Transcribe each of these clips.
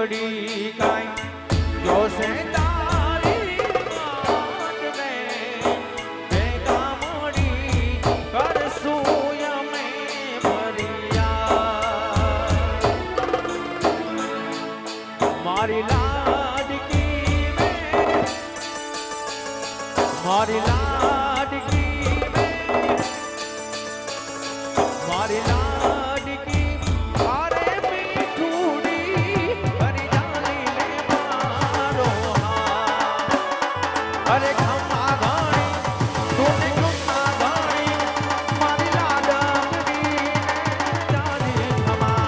વડી કાંઈ જોશે તારી વાતને ભેગા મળી કરશું અમે ફરિયાદ મારી લાડકી મારી લાડકી મારી લાડકી અરે મીઠુડી કરી જાની લે મારો હાથ અરે ખમ્મા ઘણી તું ખમ્મા ઘણી મારી લાડકી જાની ખમ્મા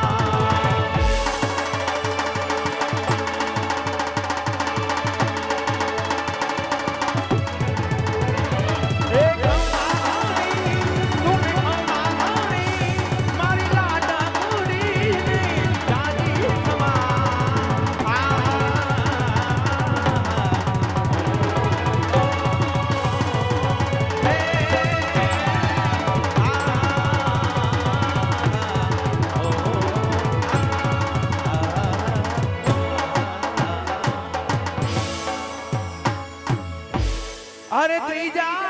અરે ત્રીજા